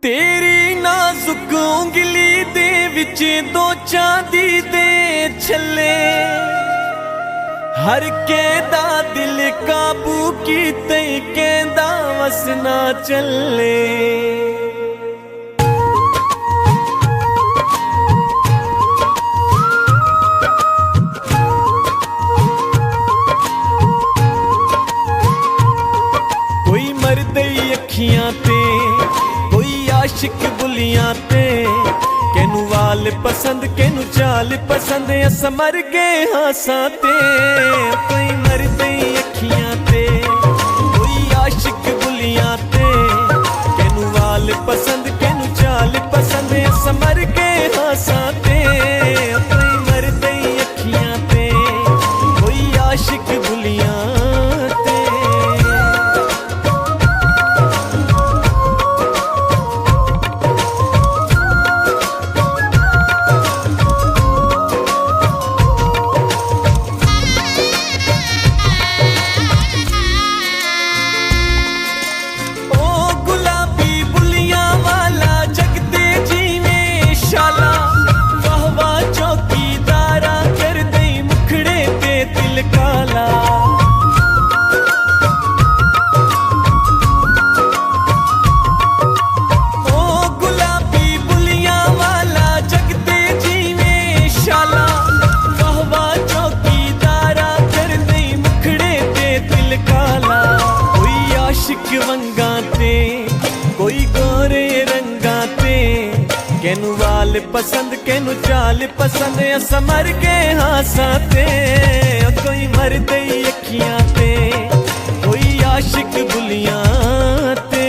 तेरी नाजुक उंगली दे विच दो चांदी दे छल्ले, हर कहदा दिल काबू कीते कहदा वसना चले। कोई मरदे अखियां ते कोई आशिक बुलियां ते, केनू वाल पसंद केनू चाल पसंद, अस मर गए हासा ते। कोई मरदे अखियां ते कोई आशिक बुलियां ते, केनू वाल पसंद केनू चाल पसंद, अस मर गए हासा ते। कोई मरदे अखियां ते कोई आशिक बुलियां ते। वंगा ते कोई गोरे रंगा ते, केनू वाल पसंद केनू चाल पसंद, अस मर गए हासा ते। कोई मरदे अखियां ते कोई आशिक बुलियां ते।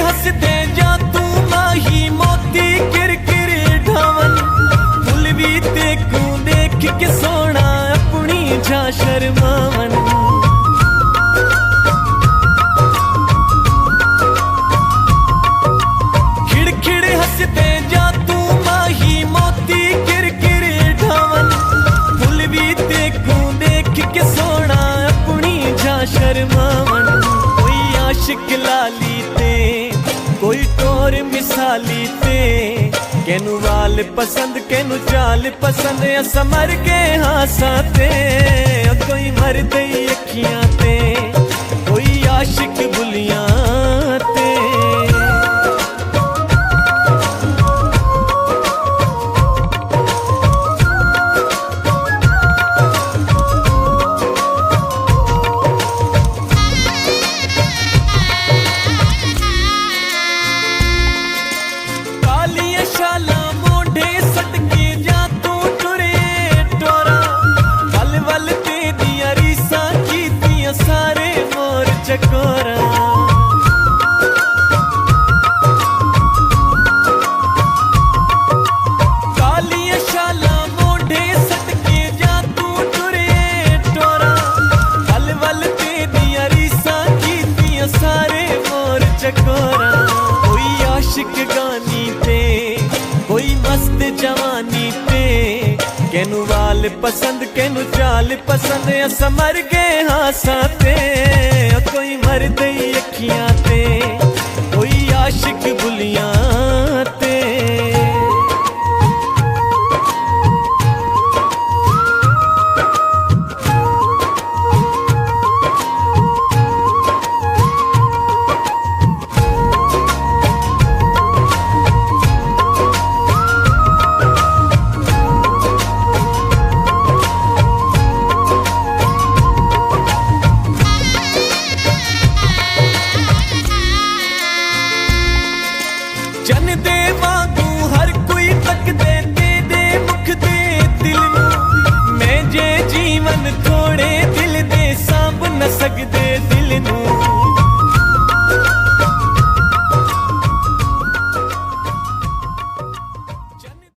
हसदे जा तू माही मोती किरकिर ढावन, फुल भी देखू देख के सोना अपनी जा शर्मावन। खिड़खिड़ हसदे जा तू माही मोती किरकिर ढावन, फुल भी देखू देख के सोना अपनी जा शर्मावन। कोई आशिक लाली ते कोई टोर मिसाली ते, केनू वाल पसंद केनू चाल पसंद, अस मर गए हासा ते। कोई मरदे अखियां ते कोई आशिक बुलियां ते। शाला मोढ़े सटके जा तू टुरे टोरा, वल वल ते दिया रीसा कीतियां सारे मोर चकोरा। कालिया शाला मोढ़े सटके जा तू टुरे टोरा, वल वल ते दिया रीसा कीतियां सारे मोर चकोरा। कोई आशिक गानी ते कोई मस्त जवानी ते, केनू वाल पसंद केनू चाल पसंद, अस मर गए हासा ते। कोई मरदे अखियां ते कोई आशिक बुलियां ते। जन दे वांगू हर कोई तक दे मुख दे दिल नू, मैं जे जीवन थोड़े दिल दे सांभ न सकदे दिल नू।